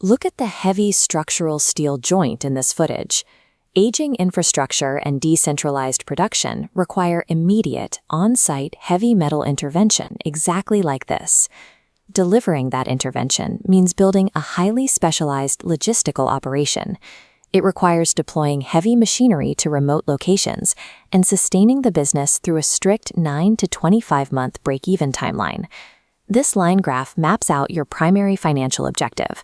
Look at the heavy structural steel joint in this footage. Aging infrastructure and decentralized production require immediate, on-site heavy metal intervention exactly like this. Delivering that intervention means building a highly specialized logistical operation. It requires deploying heavy machinery to remote locations and sustaining the business through a strict 9 to 25-month break-even timeline. This line graph maps out your primary financial objective.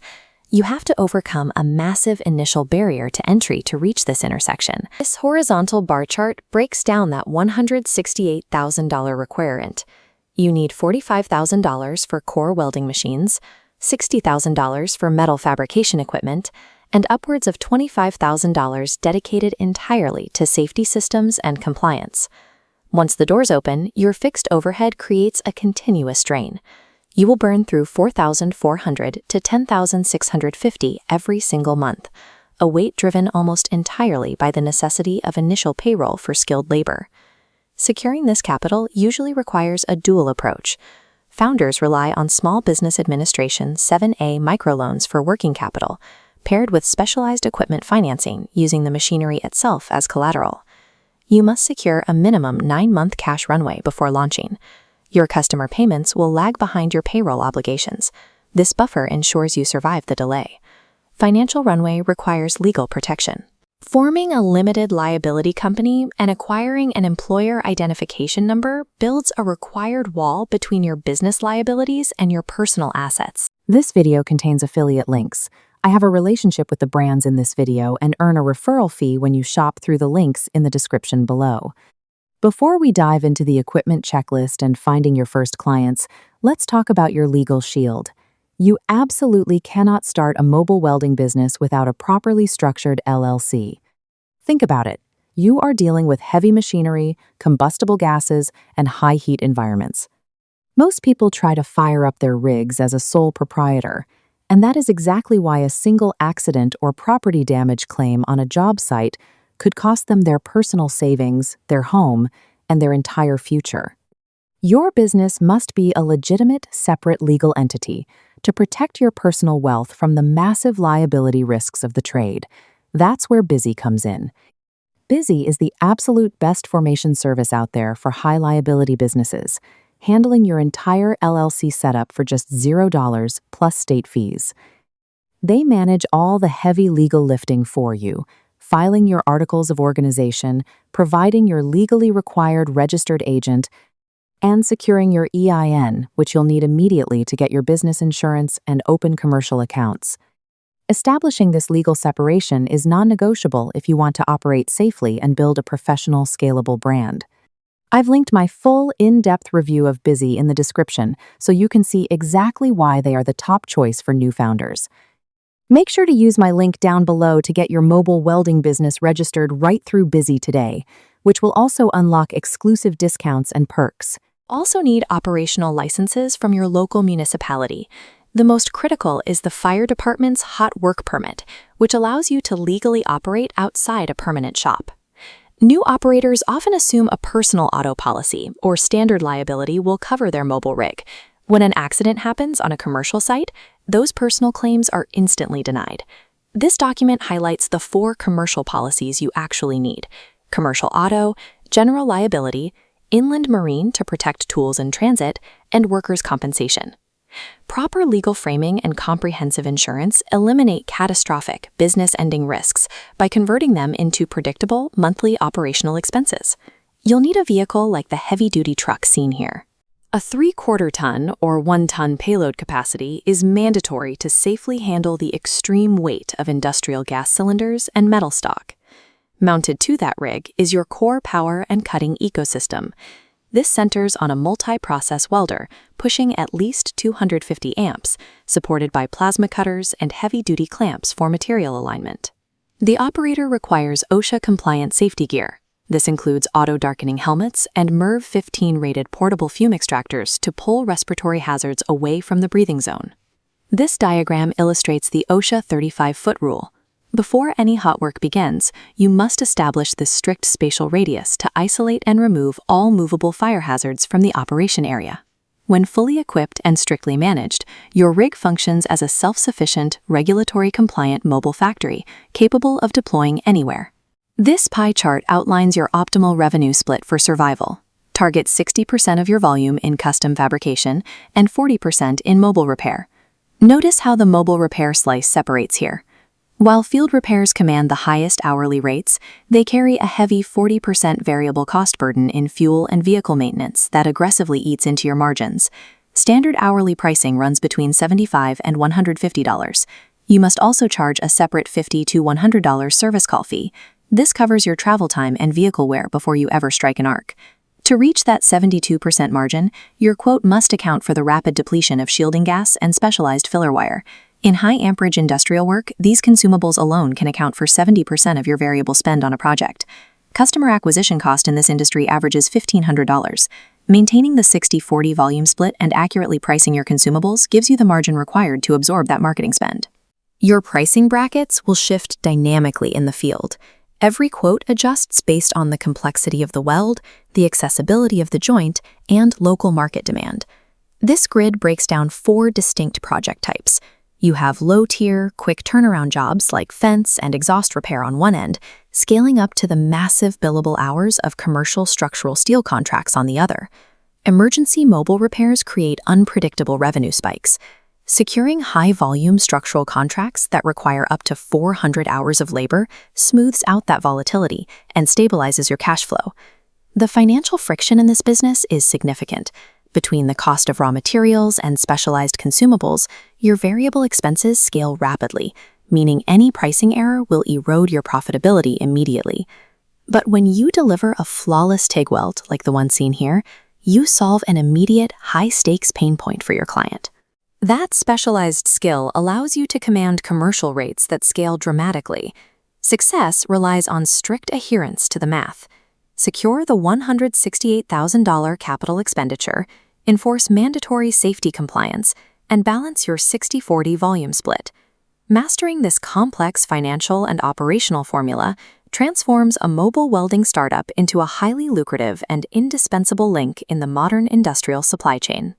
You have to overcome a massive initial barrier to entry to reach this intersection. This horizontal bar chart breaks down that $168,000 requirement. You need $45,000 for core welding machines, $60,000 for metal fabrication equipment, and upwards of $25,000 dedicated entirely to safety systems and compliance. Once the doors open, your fixed overhead creates a continuous drain. You will burn through $4,400 to $10,650 every single month, a weight driven almost entirely by the necessity of initial payroll for skilled labor. Securing this capital usually requires a dual approach. Founders rely on Small Business Administration 7A microloans for working capital, paired with specialized equipment financing using the machinery itself as collateral. You must secure a minimum 9-month cash runway before launching. Your customer payments will lag behind your payroll obligations. This buffer ensures you survive the delay. Financial runway requires legal protection. Forming a limited liability company and acquiring an employer identification number builds a required wall between your business liabilities and your personal assets. This video contains affiliate links. I have a relationship with the brands in this video and earn a referral fee when you shop through the links in the description below. Before we dive into the equipment checklist and finding your first clients, let's talk about your legal shield. You absolutely cannot start a mobile welding business without a properly structured LLC. Think about it. You are dealing with heavy machinery, combustible gases, and high heat environments. Most people try to fire up their rigs as a sole proprietor, and that is exactly why a single accident or property damage claim on a job site could cost them their personal savings, their home, and their entire future. Your business must be a legitimate, separate legal entity to protect your personal wealth from the massive liability risks of the trade. That's where Busy comes in. Busy is the absolute best formation service out there for high liability businesses, handling your entire LLC setup for just $0 plus state fees. They manage all the heavy legal lifting for you, filing your articles of organization, providing your legally required registered agent, and securing your EIN, which you'll need immediately to get your business insurance and open commercial accounts. Establishing this legal separation is non-negotiable if you want to operate safely and build a professional, scalable brand. I've linked my full, in-depth review of Busy in the description so you can see exactly why they are the top choice for new founders. Make sure to use my link down below to get your mobile welding business registered right through Busy today, which will also unlock exclusive discounts and perks. Also need operational licenses from your local municipality. The most critical is the fire department's hot work permit, which allows you to legally operate outside a permanent shop. New operators often assume a personal auto policy or standard liability will cover their mobile rig. When an accident happens on a commercial site, those personal claims are instantly denied. This document highlights the 4 commercial policies you actually need: commercial auto, general liability, inland marine to protect tools in transit, and workers' compensation. Proper legal framing and comprehensive insurance eliminate catastrophic, business-ending risks by converting them into predictable, monthly operational expenses. You'll need a vehicle like the heavy-duty truck seen here. A 3/4 ton or 1 ton payload capacity is mandatory to safely handle the extreme weight of industrial gas cylinders and metal stock. Mounted to that rig is your core power and cutting ecosystem. This centers on a multi-process welder pushing at least 250 amps, supported by plasma cutters and heavy-duty clamps for material alignment. The operator requires OSHA-compliant safety gear. This includes auto-darkening helmets and MERV 15-rated portable fume extractors to pull respiratory hazards away from the breathing zone. This diagram illustrates the OSHA 35-foot rule. Before any hot work begins, you must establish this strict spatial radius to isolate and remove all movable fire hazards from the operation area. When fully equipped and strictly managed, your rig functions as a self-sufficient, regulatory-compliant mobile factory capable of deploying anywhere. This pie chart outlines your optimal revenue split for survival. Target 60% of your volume in custom fabrication and 40% in mobile repair. Notice how the mobile repair slice separates here. While field repairs command the highest hourly rates, they carry a heavy 40% variable cost burden in fuel and vehicle maintenance that aggressively eats into your margins. Standard hourly pricing runs between $75 and $150. You must also charge a separate $50 to $100 service call fee. This covers your travel time and vehicle wear before you ever strike an arc. To reach that 72% margin, your quote must account for the rapid depletion of shielding gas and specialized filler wire. In high-amperage industrial work, these consumables alone can account for 70% of your variable spend on a project. Customer acquisition cost in this industry averages $1,500. Maintaining the 60-40 volume split and accurately pricing your consumables gives you the margin required to absorb that marketing spend. Your pricing brackets will shift dynamically in the field. Every quote adjusts based on the complexity of the weld, the accessibility of the joint, and local market demand. This grid breaks down 4 distinct project types. You have low-tier, quick turnaround jobs like fence and exhaust repair on one end, scaling up to the massive billable hours of commercial structural steel contracts on the other. Emergency mobile repairs create unpredictable revenue spikes. Securing high-volume structural contracts that require up to 400 hours of labor smooths out that volatility and stabilizes your cash flow. The financial friction in this business is significant. Between the cost of raw materials and specialized consumables, your variable expenses scale rapidly, meaning any pricing error will erode your profitability immediately. But when you deliver a flawless TIG weld like the one seen here, you solve an immediate, high-stakes pain point for your client. That specialized skill allows you to command commercial rates that scale dramatically. Success relies on strict adherence to the math. Secure the $168,000 capital expenditure, enforce mandatory safety compliance, and balance your 60-40 volume split. Mastering this complex financial and operational formula transforms a mobile welding startup into a highly lucrative and indispensable link in the modern industrial supply chain.